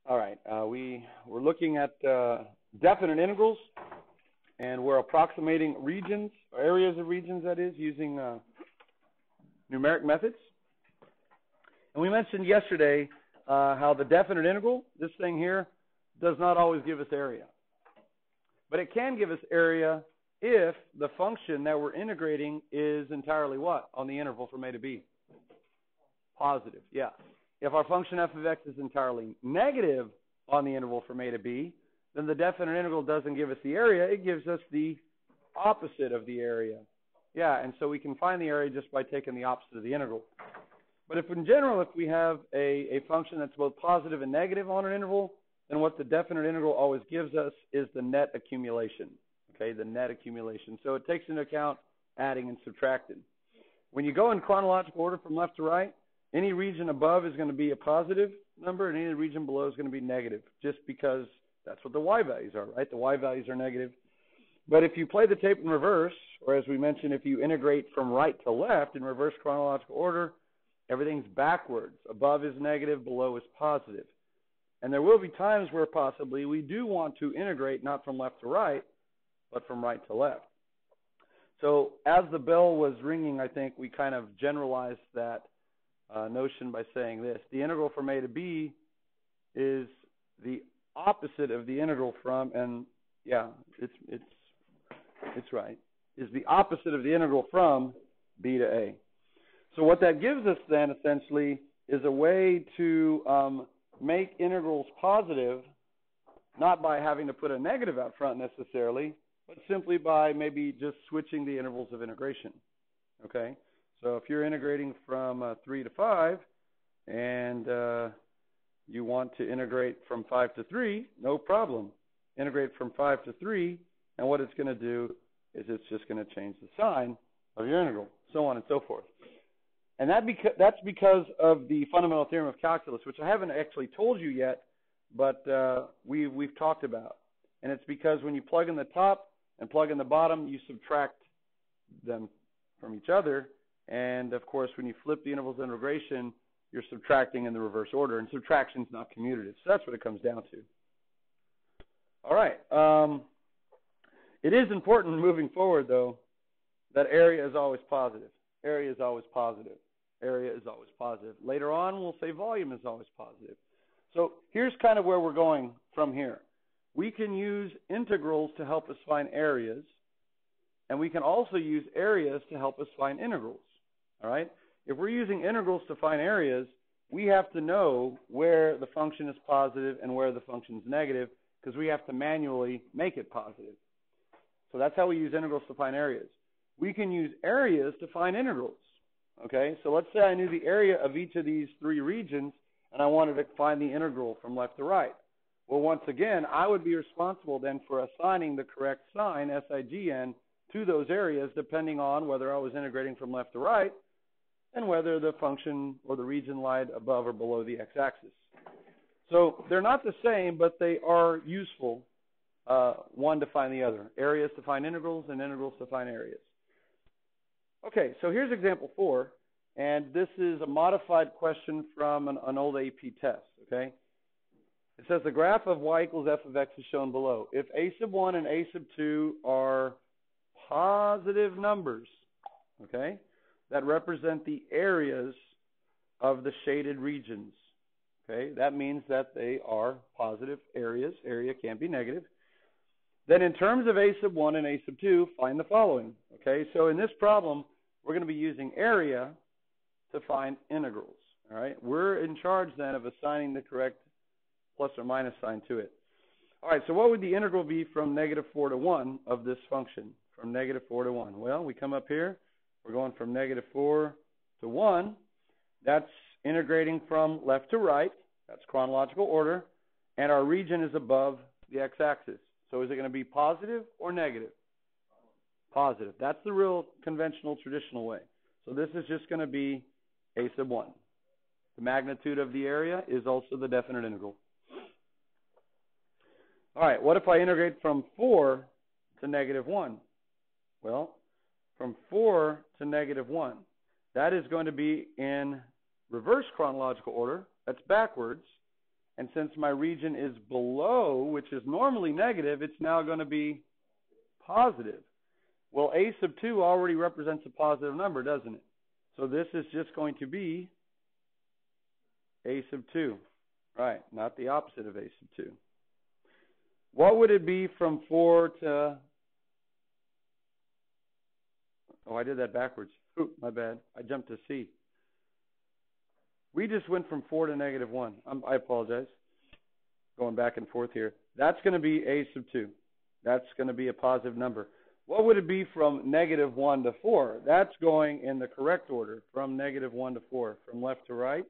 All right, we're looking at definite integrals, and we're approximating regions, or areas of regions, that is, using numeric methods. And we mentioned yesterday how the definite integral, this thing here, does not always give us area. But it can give us area if the function that we're integrating is entirely what on the interval from a to b? Positive, yeah. If our function f of x is entirely negative on the interval from a to b, then the definite integral doesn't give us the area, it gives us the opposite of the area. Yeah, and so we can find the area just by taking the opposite of the integral. But if in general, if we have a function that's both positive and negative on an interval, then what the definite integral always gives us is the net accumulation. Okay, the net accumulation. So it takes into account adding and subtracting. When you go in chronological order from left to right, any region above is going to be a positive number, and any region below is going to be negative, just because that's what the y values are, right? The y values are negative. But if you play the tape in reverse, or as we mentioned, if you integrate from right to left in reverse chronological order, everything's backwards. Above is negative, below is positive. And there will be times where possibly we do want to integrate not from left to right, but from right to left. So as the bell was ringing, I think we kind of generalized that notion by saying this. The integral from a to b is the opposite of the integral from, and yeah, it's right, is the opposite of the integral from b to a. So what that gives us then essentially is a way to make integrals positive, not by having to put a negative out front necessarily, but simply by maybe just switching the intervals of integration. Okay? So if you're integrating from 3 to 5, and you want to integrate from 5 to 3, no problem. Integrate from 5 to 3, and what it's going to do is it's just going to change the sign of your integral, so on and so forth. And that's because of the fundamental theorem of calculus, which I haven't actually told you yet, but we've talked about. And it's because when you plug in the top and plug in the bottom, you subtract them from each other. And, of course, when you flip the intervals of integration, you're subtracting in the reverse order. And subtraction is not commutative. So that's what it comes down to. All right. It is important moving forward, though, that area is always positive. Area is always positive. Area is always positive. Later on, we'll say volume is always positive. So here's kind of where we're going from here. We can use integrals to help us find areas, and we can also use areas to help us find integrals. All right? If we're using integrals to find areas, we have to know where the function is positive and where the function is negative, because we have to manually make it positive. So that's how we use integrals to find areas. We can use areas to find integrals. Okay, so let's say I knew the area of each of these three regions, and I wanted to find the integral from left to right. Well, once again, I would be responsible then for assigning the correct sign, SIGN, to those areas, depending on whether I was integrating from left to right and whether the function or the region lied above or below the x-axis. So they're not the same, but they are useful, one to find the other. Areas to find integrals and integrals to find areas. Okay, so here's example 4, and this is a modified question from an old AP test, okay? It says the graph of y equals f of x is shown below. If a sub 1 and a sub 2 are positive numbers, okay, that represent the areas of the shaded regions, okay, that means that they are positive areas. Area can't be negative. Then in terms of a sub 1 and a sub 2, find the following. Okay, so in this problem, we're going to be using area to find integrals. All right, we're in charge then of assigning the correct plus or minus sign to it. All right, so what would the integral be from negative 4 to 1 of this function? From negative 4 to 1. Well, we come up here. We're going from negative 4 to 1. That's integrating from left to right. That's chronological order. And our region is above the x-axis. So is it going to be positive or negative? Positive. That's the real conventional, traditional way. So this is just going to be a sub 1. The magnitude of the area is also the definite integral. All right, what if I integrate from 4 to negative 1? Well, from 4 to negative 1, that is going to be in reverse chronological order. That's backwards. And since my region is below, which is normally negative, it's now going to be positive. Well, a sub 2 already represents a positive number, doesn't it? So this is just going to be a sub 2. Right, not the opposite of a sub 2. What would it be from 4 to... Oh, I did that backwards. Ooh, my bad. I jumped to C. We just went from 4 to negative 1. I apologize. Going back and forth here. That's going to be a sub 2. That's going to be a positive number. What would it be from negative 1 to 4? That's going in the correct order, from negative 1 to 4, from left to right.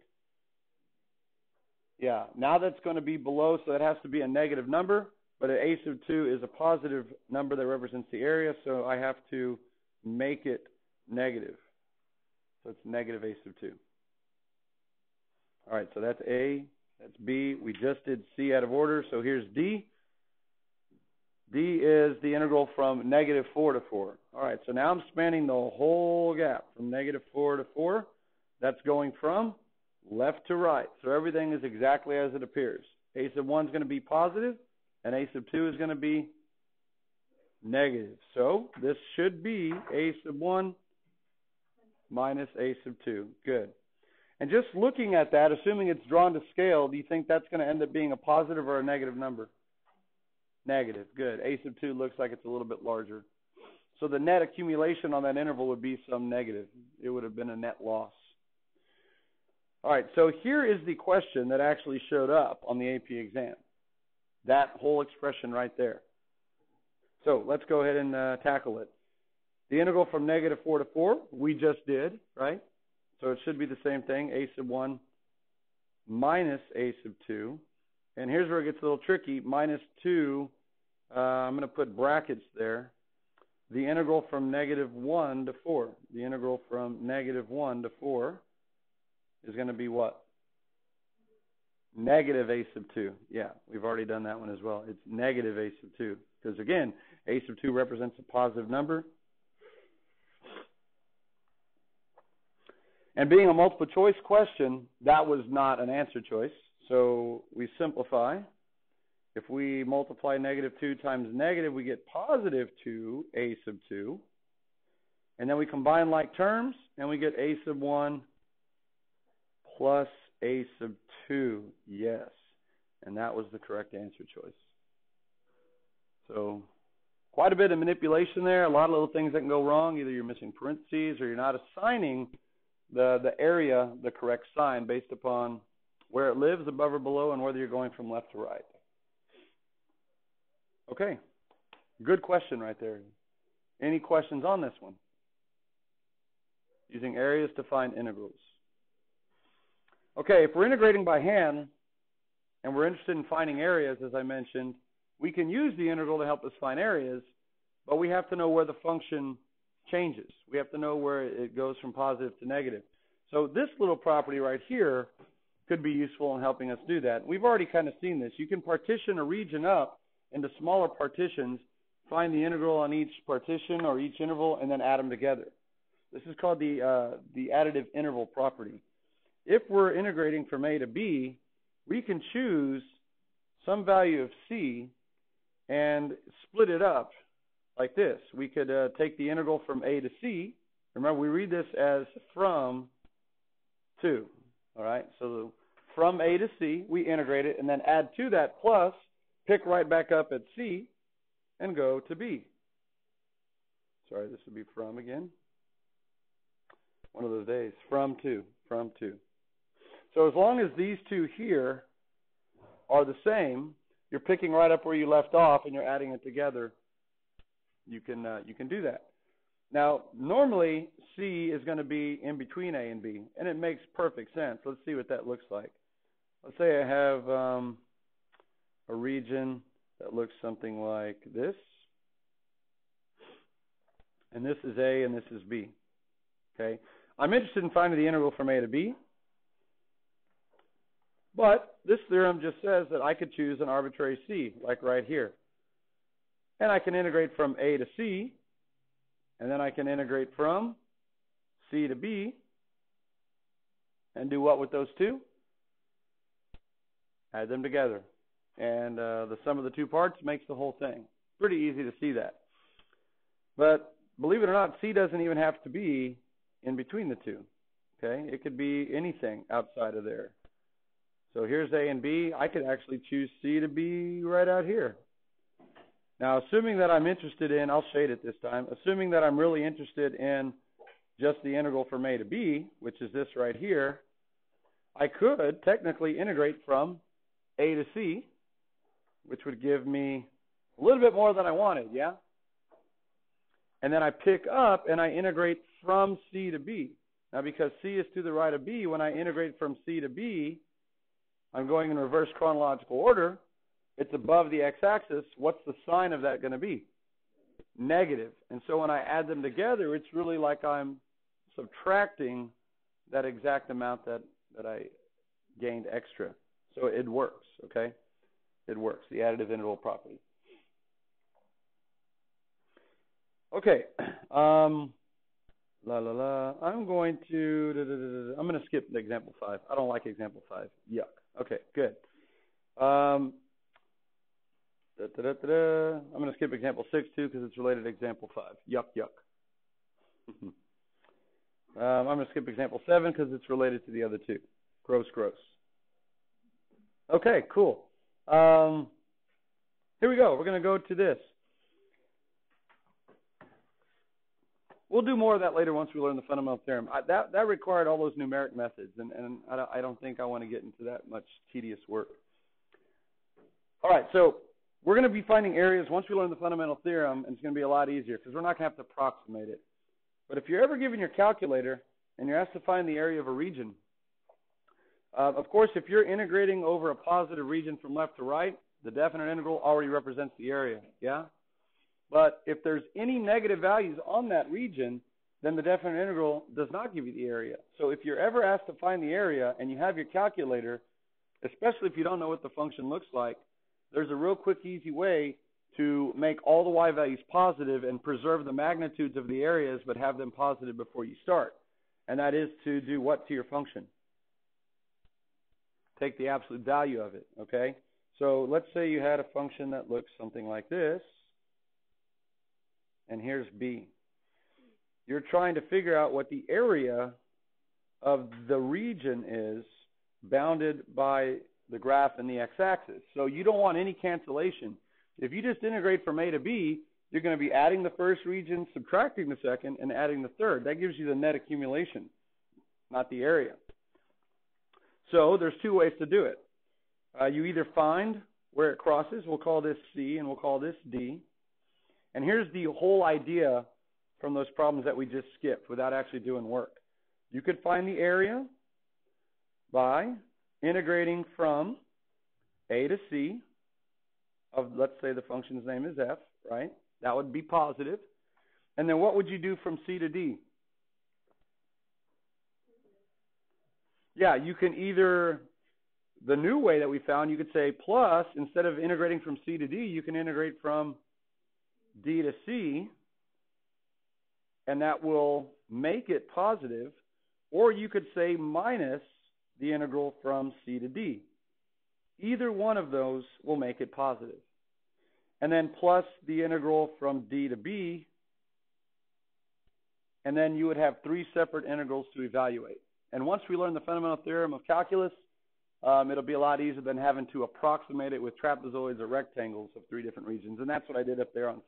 Yeah, now that's going to be below, so that has to be a negative number, but an a sub 2 is a positive number that represents the area, so I have to make it negative. So it's negative a sub 2. All right, so that's A, that's B. We just did C out of order, so here's D. D is the integral from negative 4 to 4. All right, so now I'm spanning the whole gap from negative 4 to 4. That's going from left to right. So everything is exactly as it appears. A sub 1 is going to be positive, and a sub 2 is going to be negative. So this should be a sub 1 minus a sub 2. Good. And just looking at that, assuming it's drawn to scale, do you think that's going to end up being a positive or a negative number? Negative. Good. A sub 2 looks like it's a little bit larger. So the net accumulation on that interval would be some negative. It would have been a net loss. All right, so here is the question that actually showed up on the AP exam. That whole expression right there. So let's go ahead and tackle it. The integral from negative 4 to 4, we just did, right? So it should be the same thing, a sub 1 minus a sub 2. And here's where it gets a little tricky. Minus 2, I'm going to put brackets there. The integral from negative 1 to 4. The integral from negative 1 to 4 is going to be what? Negative a sub 2. Yeah, we've already done that one as well. It's negative a sub 2. Because again, a sub 2 represents a positive number. And being a multiple choice question, that was not an answer choice. So we simplify. If we multiply negative 2 times negative, we get positive 2 a sub 2. And then we combine like terms, and we get a sub 1 plus a sub 2. Yes. And that was the correct answer choice. So quite a bit of manipulation there. A lot of little things that can go wrong. Either you're missing parentheses or you're not assigning the area the correct sign based upon where it lives, above or below, and whether you're going from left to right. Okay. Good question right there. Any questions on this one? Using areas to find integrals. Okay, if we're integrating by hand and we're interested in finding areas, as I mentioned, we can use the integral to help us find areas, but we have to know where the function changes. We have to know where it goes from positive to negative. So this little property right here could be useful in helping us do that. We've already kind of seen this. You can partition a region up into smaller partitions, find the integral on each partition or each interval, and then add them together. This is called the additive interval property. If we're integrating from A to B, we can choose some value of C and split it up like this. We could take the integral from A to C. Remember, we read this as from to. All right, so from A to C, we integrate it and then add to that plus, pick right back up at C, and go to B. Sorry, this would be from again. One of those days. From to. So as long as these two here are the same, you're picking right up where you left off and you're adding it together. You can do that. Now, normally C is going to be in between A and B, and it makes perfect sense. Let's see what that looks like. Let's say I have a region that looks something like this, and this is A and this is B. Okay, I'm interested in finding the integral from A to B, but this theorem just says that I could choose an arbitrary C, like right here. And I can integrate from A to C, and then I can integrate from C to B, and do what with those two? add them together. And the sum of the two parts makes the whole thing. Pretty easy to see that. But believe it or not, C doesn't even have to be in between the two. Okay? It could be anything outside of there. So here's A and B. I could actually choose C to be right out here. Now, assuming that I'm interested in, I'll shade it this time, assuming that I'm really interested in just the integral from A to B, which is this right here, I could technically integrate from A to C, which would give me a little bit more than I wanted, yeah? And then I pick up and I integrate from C to B. Now, because C is to the right of B, when I integrate from C to B, I'm going in reverse chronological order. It's above the x-axis. What's the sign of that going to be? Negative. And so when I add them together, it's really like I'm subtracting that exact amount that I gained extra. So it works, okay? It works, the additive interval property. Okay. I'm going to skip the example 5. I don't like example 5. Yuck. Okay, good. I'm going to skip example 6 too because it's related to example 5. Yuck, yuck. I'm going to skip example 7 because it's related to the other two. Gross, gross. Okay, cool. Here we go. We're going to go to this. We'll do more of that later once we learn the fundamental theorem. That required all those numeric methods, and I don't think I want to get into that much tedious work. All right, so we're going to be finding areas once we learn the fundamental theorem, and it's going to be a lot easier because we're not going to have to approximate it. But if you're ever given your calculator and you're asked to find the area of a region, of course, if you're integrating over a positive region from left to right, the definite integral already represents the area, yeah? But if there's any negative values on that region, then the definite integral does not give you the area. So if you're ever asked to find the area and you have your calculator, especially if you don't know what the function looks like, there's a real quick, easy way to make all the y values positive and preserve the magnitudes of the areas but have them positive before you start. And that is to do what to your function? Take the absolute value of it, okay? So let's say you had a function that looks something like this. And here's B. You're trying to figure out what the area of the region is bounded by the graph and the x-axis. So you don't want any cancellation. If you just integrate from A to B, you're going to be adding the first region, subtracting the second, and adding the third. That gives you the net accumulation, not the area. So there's two ways to do it. You either find where it crosses. We'll call this C, and we'll call this D. And here's the whole idea from those problems that we just skipped without actually doing work. You could find the area by integrating from A to C of, let's say the function's name is f, right? That would be positive. And then what would you do from C to D? Yeah, you can either, the new way that we found, you could say plus, instead of integrating from C to D, you can integrate from D to C, and that will make it positive, or you could say minus the integral from C to D. Either one of those will make it positive. And then plus the integral from D to B, and then you would have three separate integrals to evaluate. And once we learn the fundamental theorem of calculus, it'll be a lot easier than having to approximate it with trapezoids or rectangles of three different regions. And that's what I did up there on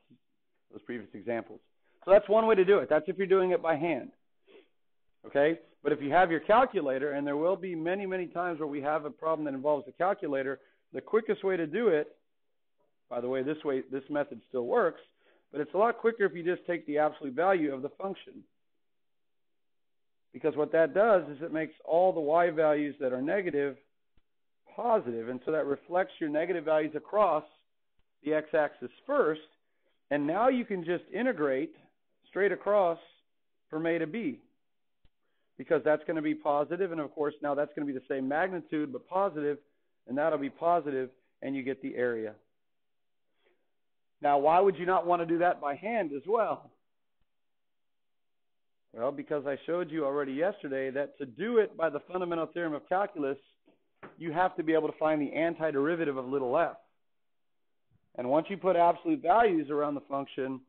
those previous examples. So that's one way to do it. That's if you're doing it by hand. Okay? But if you have your calculator, and there will be many, many times where we have a problem that involves a calculator, the quickest way to do it, by the way, this method still works, but it's a lot quicker if you just take the absolute value of the function. Because what that does is it makes all the y values that are negative positive, and so that reflects your negative values across the x-axis first, and now you can just integrate straight across from A to B, because that's going to be positive, and of course now that's going to be the same magnitude but positive, and that'll be positive, and you get the area. Now, why would you not want to do that by hand as well? Well, because I showed you already yesterday that to do it by the fundamental theorem of calculus, you have to be able to find the antiderivative of little f. And once you put absolute values around the function,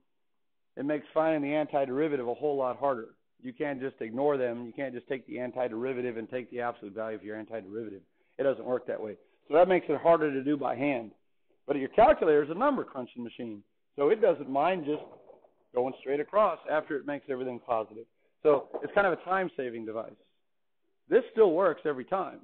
it makes finding the antiderivative a whole lot harder. You can't just ignore them. You can't just take the antiderivative and take the absolute value of your antiderivative. It doesn't work that way. So that makes it harder to do by hand. But your calculator is a number crunching machine. So it doesn't mind just going straight across after it makes everything positive. So it's kind of a time-saving device. This still works every time.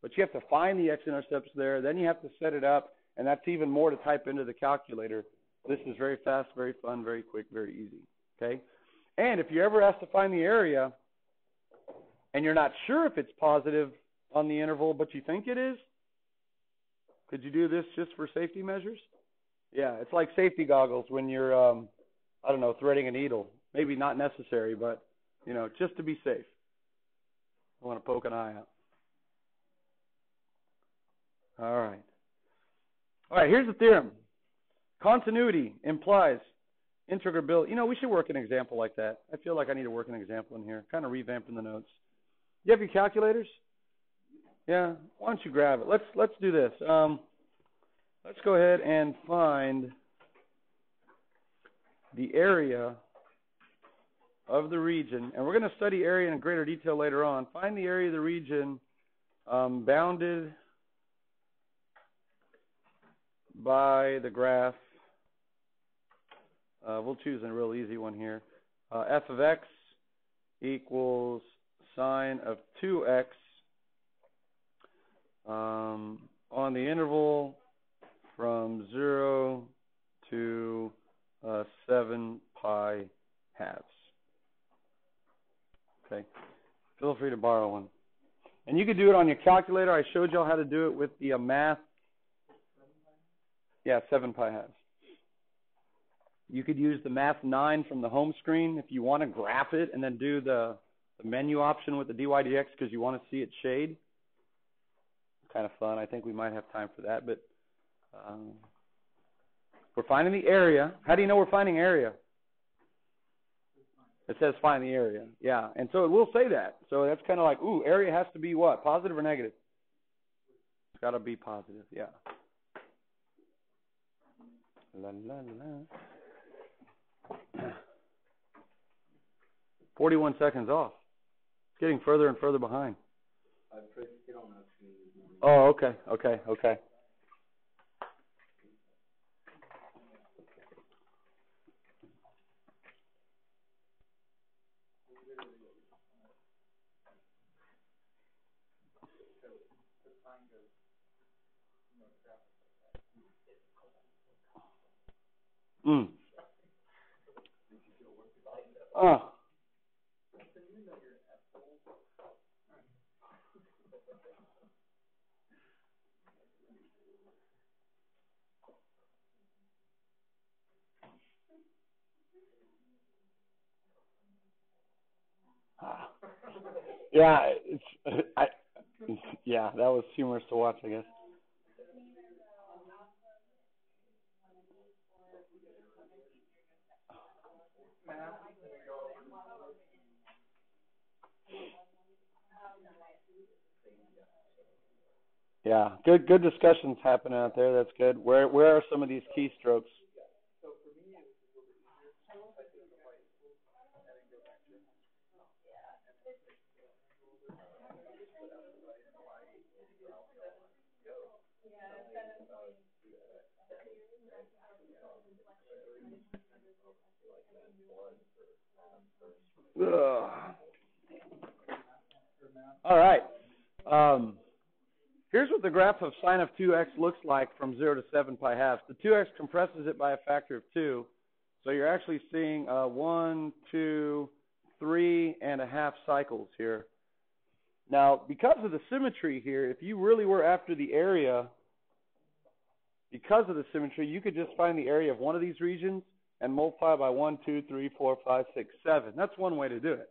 But you have to find the x-intercepts there. Then you have to set it up. And that's even more to type into the calculator. This is very fast, very fun, very quick, very easy. Okay? And if you're ever asked to find the area and you're not sure if it's positive on the interval, but you think it is, could you do this just for safety measures? Yeah, it's like safety goggles when you're, I don't know, threading a needle. Maybe not necessary, but, you know, just to be safe. I want to poke an eye out. All right. All right, here's the theorem. Continuity implies integrability. You know, we should work an example like that. I feel like I need to work an example in here, kind of revamping the notes. You have your calculators? Yeah, why don't you grab it? Let's do this. Let's go ahead and find the area of the region, and we're going to study area in greater detail later on. Find the area of the region bounded by the graph. We'll choose a real easy one here. F of x equals sine of 2x on the interval from 0 to 7 pi halves. Okay. Feel free to borrow one. And you could do it on your calculator. I showed y'all how to do it with the math. Yeah, 7 pi halves. You could use the Math 9 from the home screen if you want to graph it and then do the menu option with the dy dx because you want to see it shade. Kind of fun. I think we might have time for that. But we're finding the area. How do you know we're finding area? It says find the area. Yeah, and so it will say that. So that's kind of like, ooh, area has to be what? Positive or negative? It's got to be positive, yeah. La, la, la. 41 seconds off. It's getting further and further behind. Oh, okay. Yeah, yeah, that was humorous to watch, I guess. Yeah, good discussions happening out there. That's good. Where are some of these keystrokes? Ugh. All right. Here's what the graph of sine of 2x looks like from 0 to 7 pi halves. The 2x compresses it by a factor of 2. So you're actually seeing 1, 2, 3.5 cycles here. Now, because of the symmetry here, if you really were after the area, because of the symmetry, you could just find the area of one of these regions and multiply by 1, 2, 3, 4, 5, 6, 7. That's one way to do it.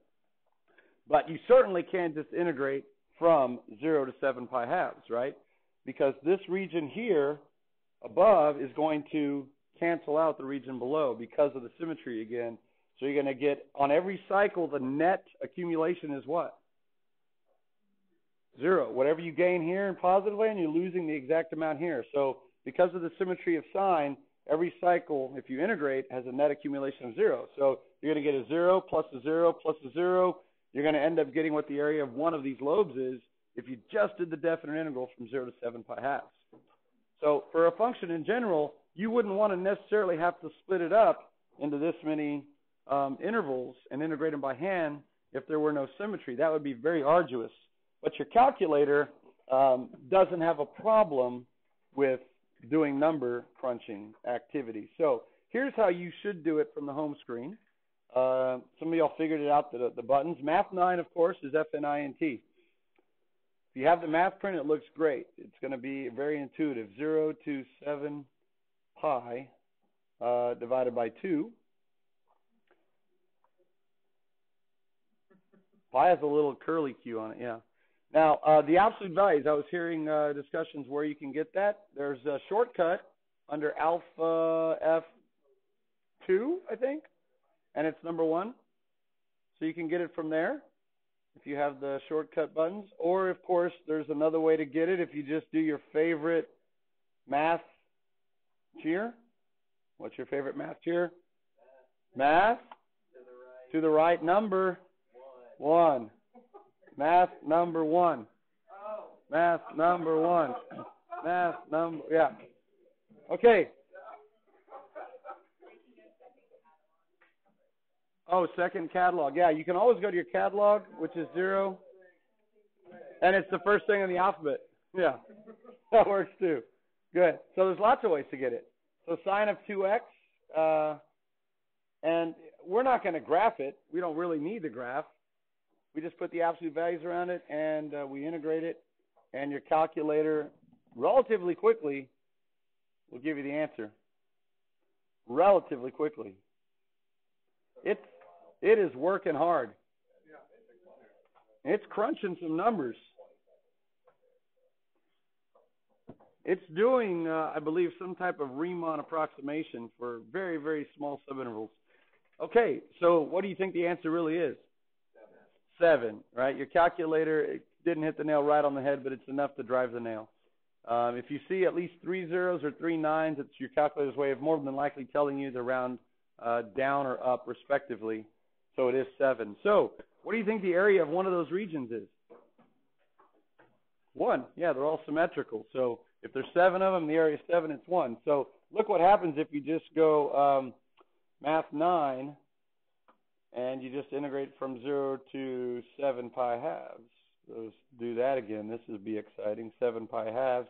But you certainly can't just integrate from 0 to 7 pi halves, right? Because this region here above is going to cancel out the region below because of the symmetry again. So you're going to get, on every cycle, the net accumulation is what? 0. Whatever you gain here in positive land, you're losing the exact amount here. So because of the symmetry of sign, every cycle, if you integrate, has a net accumulation of 0. So you're going to get a 0 plus a 0 plus a 0. You're going to end up getting what the area of one of these lobes is if you just did the definite integral from 0 to 7 pi halves. So for a function in general, you wouldn't want to necessarily have to split it up into this many intervals and integrate them by hand if there were no symmetry. That would be very arduous. But your calculator doesn't have a problem with doing number crunching activities. So here's how you should do it from the home screen. Some of y'all figured it out, the buttons. Math 9, of course, is FNINT. If you have the math print, it looks great. It's going to be very intuitive. 0 to 7 pi divided by 2. Pi has a little curly Q on it, yeah. Now, the absolute values, I was hearing discussions where you can get that. There's a shortcut under alpha F2, I think, and it's number 1. So you can get it from there if you have the shortcut buttons. Or, of course, there's another way to get it if you just do your favorite math cheer. What's your favorite math cheer? Math to the right number 1. Math number 1. Math number 1. Math number, yeah. Okay. Oh, second catalog. Yeah, you can always go to your catalog, which is 0. And it's the first thing in the alphabet. Yeah, that works too. Good. So there's lots of ways to get it. So sine of 2x, and we're not going to graph it. We don't really need the graph. We just put the absolute values around it, and we integrate it, and your calculator relatively quickly will give you the answer. Relatively quickly. It is working hard. It's crunching some numbers. It's doing, I believe, some type of Riemann approximation for very, very small subintervals. Okay, so what do you think the answer really is? 7, right? Your calculator, it didn't hit the nail right on the head, but it's enough to drive the nail. If you see at least 3 zeros or 3 nines, it's your calculator's way of more than likely telling you to round down or up respectively. So it is 7. So what do you think the area of one of those regions is? 1. Yeah, they're all symmetrical. So if there's 7 of them, the area is 7, it's 1. So look what happens if you just go math 9 and you just integrate from 0 to 7 pi halves. Let's do that again. This would be exciting. 7 pi halves.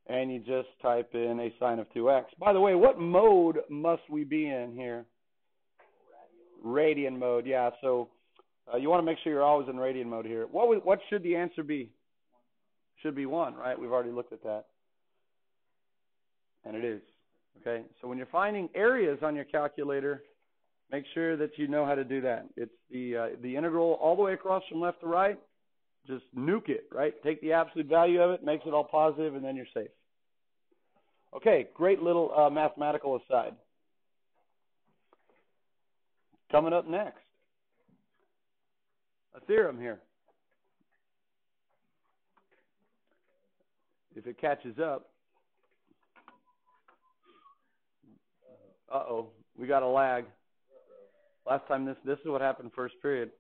And you just type in a sine of 2x. By the way, what mode must we be in here? Radian mode, yeah. So you want to make sure you're always in radian mode here. What should the answer be? Should be 1, right? We've already looked at that. And it is. Okay? So when you're finding areas on your calculator, make sure that you know how to do that. It's the integral all the way across from left to right. Just nuke it, right? Take the absolute value of it, makes it all positive, and then you're safe. Okay, great little mathematical aside. Coming up next, a theorem here. If it catches up, uh-oh, we got a lag. Last time this is what happened first period.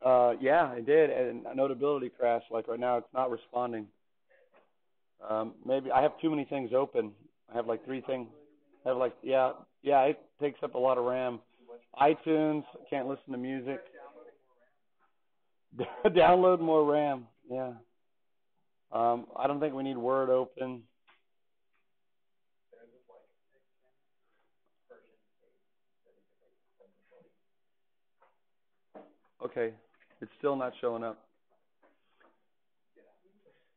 Yeah, it did, and a notability crash. Like right now, it's not responding. Maybe I have too many things open. I have like 3 things. I have like, yeah, it takes up a lot of RAM. iTunes, can't listen to music. Download more RAM, yeah. I don't think we need Word open. Okay, it's still not showing up.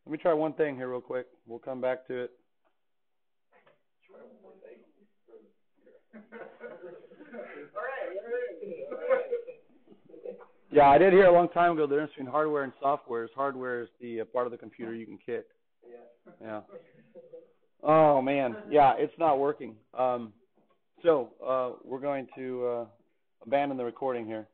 Let me try one thing here real quick. We'll come back to it. Yeah, I did hear a long time ago the difference between hardware and software. Hardware is the part of the computer you can kick. Yeah. Oh, man. Yeah, it's not working. So we're going to abandon the recording here.